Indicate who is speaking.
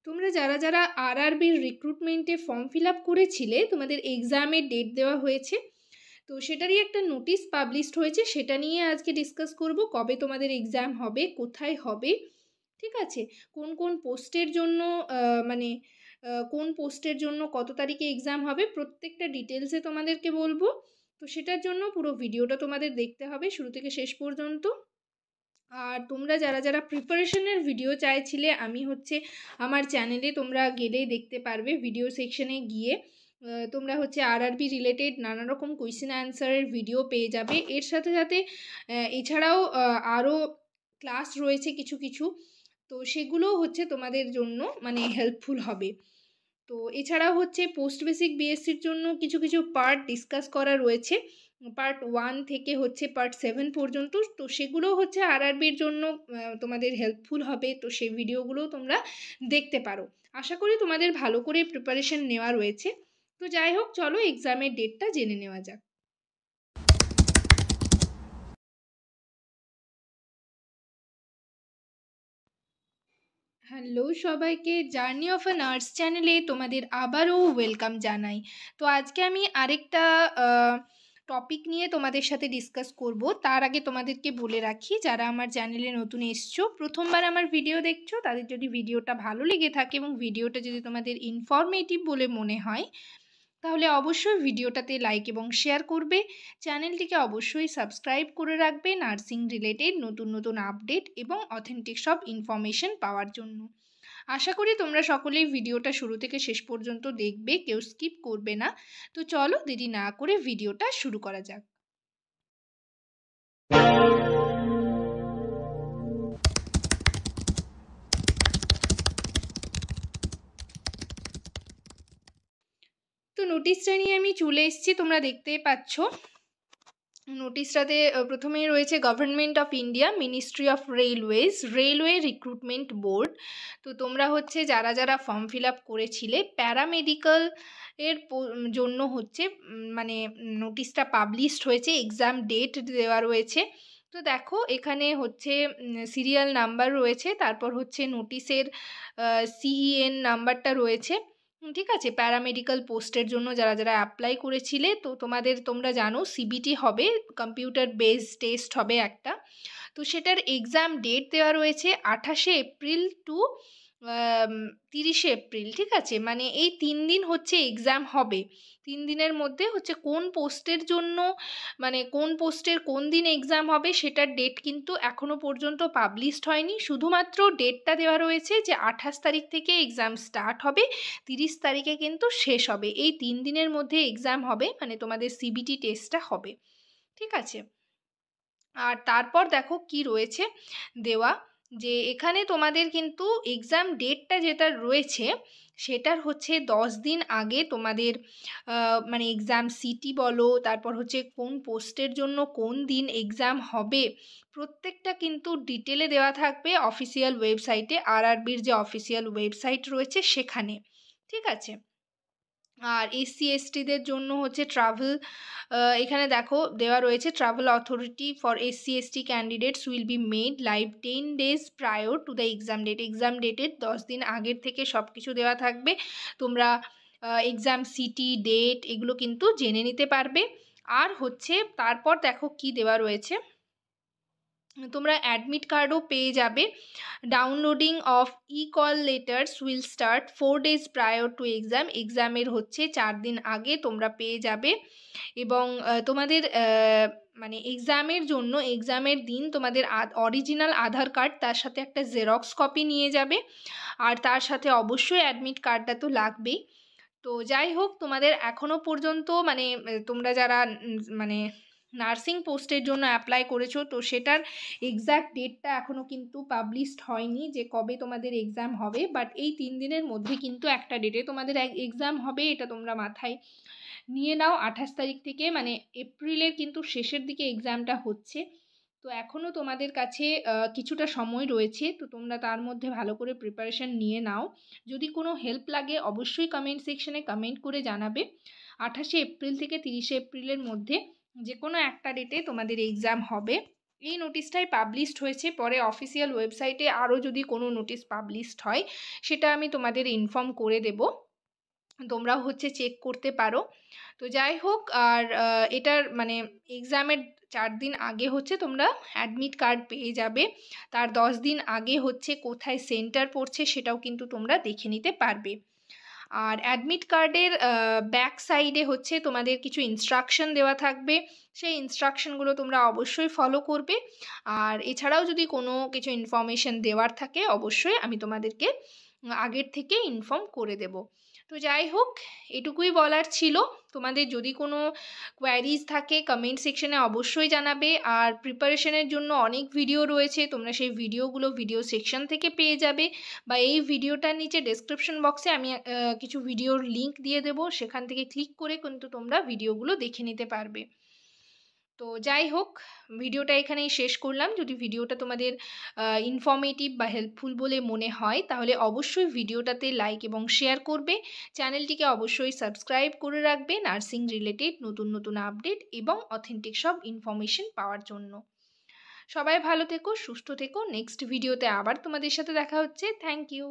Speaker 1: তোমরা যারা যারা আরআরবির রিক্রুটমেন্টে ফর্ম ফিল আপ করেছিলে, তোমাদের এক্সামের ডেট দেওয়া হয়েছে, তো সেটারই একটা নোটিশ পাবলিশড হয়েছে। সেটা নিয়ে আজকে ডিসকাস করব, কবে তোমাদের এক্সাম হবে, কোথায় হবে, ঠিক আছে, কোন কোন পোস্টের জন্য মানে কোন পোস্টের জন্য কত তারিখে এক্সাম হবে, প্রত্যেকটা ডিটেলসে তোমাদেরকে বলবো। তো সেটার জন্য পুরো ভিডিওটা তোমাদের দেখতে হবে শুরু থেকে শেষ পর্যন্ত। আর তোমরা যারা যারা প্রিপারেশনের ভিডিও চাইছিলে, আমি হচ্ছে আমার চ্যানেলে তোমরা গেলেই দেখতে পারবে, ভিডিও সেকশনে গিয়ে তোমরা হচ্ছে আরআরবি রিলেটেড নানা রকম কোয়েশ্চেন অ্যান্সারের ভিডিও পেয়ে যাবে। এর সাথে সাথে এছাড়াও আরও ক্লাস রয়েছে কিছু কিছু, তো সেগুলো হচ্ছে তোমাদের জন্য মানে হেল্পফুল হবে। তো এছাড়াও হচ্ছে পোস্ট বেসিক বিএসসির জন্য কিছু কিছু পার্ট ডিসকাস করা রয়েছে, পার্ট 1 থেকে হচ্ছে পার্ট 7 পর্যন্ত। তো সেগুলো হচ্ছে আরআরবির জন্য তোমাদের হেল্পফুল হবে। তো সেই ভিডিওগুলো তোমরা দেখতে পারো। আশা করি তোমাদের ভালো করে প্রিপারেশন নেওয়া রয়েছে। তো যাই হোক, চলো এক্সামের ডেটটা জেনে নেওয়া যাক। হ্যালো সবাইকে, জার্নি অফ আ নার্স চ্যানেলে তোমাদের আবারও ওয়েলকাম জানাই। তো আজকে আমি আরেকটা টপিক নিয়ে তোমাদের সাথে ডিসকাস করব। তার আগে তোমাদেরকে বলে রাখি, যারা আমার চ্যানেলে নতুন এসছো, প্রথমবার আমার ভিডিও দেখছো, তাদের যদি ভিডিওটা ভালো লেগে থাকে এবং ভিডিওটা যদি তোমাদের ইনফরমেটিভ বলে মনে হয়, তাহলে অবশ্যই ভিডিওটাতে লাইক এবং শেয়ার করবে। চ্যানেলটিকে অবশ্যই সাবস্ক্রাইব করে রাখবে নার্সিং রিলেটেড নতুন নতুন আপডেট এবং অথেন্টিক সব ইনফরমেশন পাওয়ার জন্য। আশা করি তোমরা সকলেই ভিডিওটা শুরু থেকে শেষ পর্যন্ত দেখবে, কেউ স্কিপ করবে না। তো চলো দেরি না করে ভিডিওটা শুরু করা যাক। তো নোটিশটা নিয়ে আমি চলে এসেছি, তোমরা দেখতেই পাচ্ছ। নোটিশটাতে প্রথমেই রয়েছে government of India, ministry of railways, railway recruitment board. তো তোমরা হচ্ছে যারা যারা ফর্ম ফিল আপ করেছিলে প্যারামেডিক্যাল এর জন্য হচ্ছে মানে নোটিশটা পাবলিশড হয়েছে, এক্সাম ডেট দেওয়া রয়েছে। তো দেখো এখানে হচ্ছে সিরিয়াল নাম্বার রয়েছে, তারপর হচ্ছে নোটিশের সিইএন নাম্বারটা রয়েছে, ঠিক আছে। প্যারামেডিক্যাল পোস্টের জন্য যারা যারা অ্যাপ্লাই করেছিলে, তো তোমরা জানো সিবিটি হবে, কম্পিউটার বেসড টেস্ট হবে একটা। তো সেটার এক্সাম ডেট দেওয়া রয়েছে 28শে এপ্রিল টু 30শে এপ্রিল, ঠিক আছে। মানে এই 3 দিন হচ্ছে এক্সাম হবে। 3 দিনের মধ্যে হচ্ছে কোন পোস্টের জন্য মানে কোন পোস্টের কোন দিন এক্সাম হবে সেটার ডেট কিন্তু এখনও পর্যন্ত পাবলিশড হয়নি। শুধুমাত্র ডেটটা দেওয়া রয়েছে যে 28 তারিখ থেকে এক্সাম স্টার্ট হবে, 30 তারিখে কিন্তু শেষ হবে। এই 3 দিনের মধ্যে এক্সাম হবে, মানে তোমাদের সিবিটি টেস্টটা হবে, ঠিক আছে। আর তারপর দেখো কি রয়েছে দেওয়া, যে এখানে তোমাদের কিন্তু এক্সাম ডেটটা যেটা রয়েছে সেটার হচ্ছে 10 দিন আগে তোমাদের মানে এক্সাম সিটি বলো, তারপর হচ্ছে কোন পোস্টের জন্য কোন দিন এক্সাম হবে, প্রত্যেকটা কিন্তু ডিটেলে দেওয়া থাকবে অফিসিয়াল ওয়েবসাইটে, আরআরবির যে অফিসিয়াল ওয়েবসাইট রয়েছে সেখানে, ঠিক আছে। আর এসসি এসটিদের জন্য হচ্ছে ট্রাভেল, এখানে দেখো দেওয়া রয়েছে, travel authority for SC ST candidates will be made live 10 days prior to the exam date. Exam ডেটের 10 দিন আগের থেকে সব কিছু দেওয়া থাকবে, তোমরা এক্সাম সিটি ডেট এগুলো কিন্তু জেনে নিতে পারবে। আর হচ্ছে তারপর দেখো কি দেওয়া রয়েছে, তোমরা অ্যাডমিট কার্ডও পেয়ে যাবে। Downloading of E call letters will start 4 days prior two exam. এক্সামের হচ্ছে 4 দিন আগে তোমরা পেয়ে যাবে। এবং তোমাদের মানে এক্সামের জন্য এক্সামের দিন তোমাদের অরিজিনাল আধার কার্ড, তার সাথে একটা জেরক্স কপি নিয়ে যাবে। আর তার সাথে অবশ্যই অ্যাডমিট কার্ডটা তো লাগবেই। তো যাই হোক, তোমাদের এখনও পর্যন্ত মানে তোমরা যারা মানে নার্সিং পোস্টের জন্য অ্যাপ্লাই করেছো, তো সেটার এক্স্যাক্ট ডেটটা এখনও কিন্তু পাবলিশড হয়নি যে কবে তোমাদের এক্সাম হবে। বাট এই 3 দিনের মধ্যে কিন্তু একটা ডেটে তোমাদের এক্সাম হবে, এটা তোমরা মাথায় নিয়ে নাও। 28 তারিখ থেকে, মানে এপ্রিলের কিন্তু শেষের দিকে এক্সামটা হচ্ছে। তো এখনও তোমাদের কাছে কিছুটা সময় রয়েছে, তো তোমরা তার মধ্যে ভালো করে প্রিপারেশান নিয়ে নাও। যদি কোনো হেল্প লাগে অবশ্যই কমেন্ট সেকশনে কমেন্ট করে জানাবে। 28শে এপ্রিল থেকে 30শে এপ্রিলের মধ্যে যে কোনো একটা ডেটে তোমাদের এক্সাম হবে। এই নোটিশটাই পাবলিশড হয়েছে, পরে অফিসিয়াল ওয়েবসাইটে আরও যদি কোনো নোটিশ পাবলিশড হয় সেটা আমি তোমাদের ইনফর্ম করে দেব, তোমরাও হচ্ছে চেক করতে পারো। তো যাই হোক, আর এটার মানে এক্সামের 4 দিন আগে হচ্ছে তোমরা অ্যাডমিট কার্ড পেয়ে যাবে, তার 10 দিন আগে হচ্ছে কোথায় সেন্টার পড়ছে সেটাও কিন্তু তোমরা দেখে নিতে পারবে। আর অ্যাডমিট কার্ডের ব্যাক সাইডে হচ্ছে তোমাদের কিছু ইনস্ট্রাকশন দেওয়া থাকবে, সেই ইনস্ট্রাকশনগুলো তোমরা অবশ্যই ফলো করবে। আর এছাড়াও যদি কোনো কিছু ইনফরমেশন দেওয়ার থাকে অবশ্যই আমি তোমাদেরকে আগের থেকে ইনফর্ম করে দেব। তো যাই হোক, এটুকুই বলার ছিল। তোমাদের যদি কোনো কোয়ারিজ থাকে কমেন্ট সেকশনে অবশ্যই জানাবে। আর প্রিপারেশনের জন্য অনেক ভিডিও রয়েছে, তোমরা সেই ভিডিওগুলো ভিডিও সেকশন থেকে পেয়ে যাবে, বা এই ভিডিওটার নিচে ডেসক্রিপশন বক্সে আমি কিছু ভিডিওর লিঙ্ক দিয়ে দেবো, সেখান থেকে ক্লিক করে কিন্তু তোমরা ভিডিওগুলো দেখে নিতে পারবে। তো যাই হোক, ভিডিওটা এখানেই শেষ করলাম। যদি ভিডিওটা তোমাদের ইনফর্মেটিভ বা হেল্পফুল বলে মনে হয় তাহলে অবশ্যই ভিডিওটাতে লাইক এবং শেয়ার করবে, চ্যানেলটিকে অবশ্যই সাবস্ক্রাইব করে রাখবে নার্সিং রিলেটেড নতুন নতুন আপডেট এবং অথেন্টিক সব ইনফরমেশন পাওয়ার জন্য। সবাই ভালো থেকো, সুস্থ থেকো। নেক্সট ভিডিওতে আবার তোমাদের সাথে দেখা হচ্ছে। Thank you.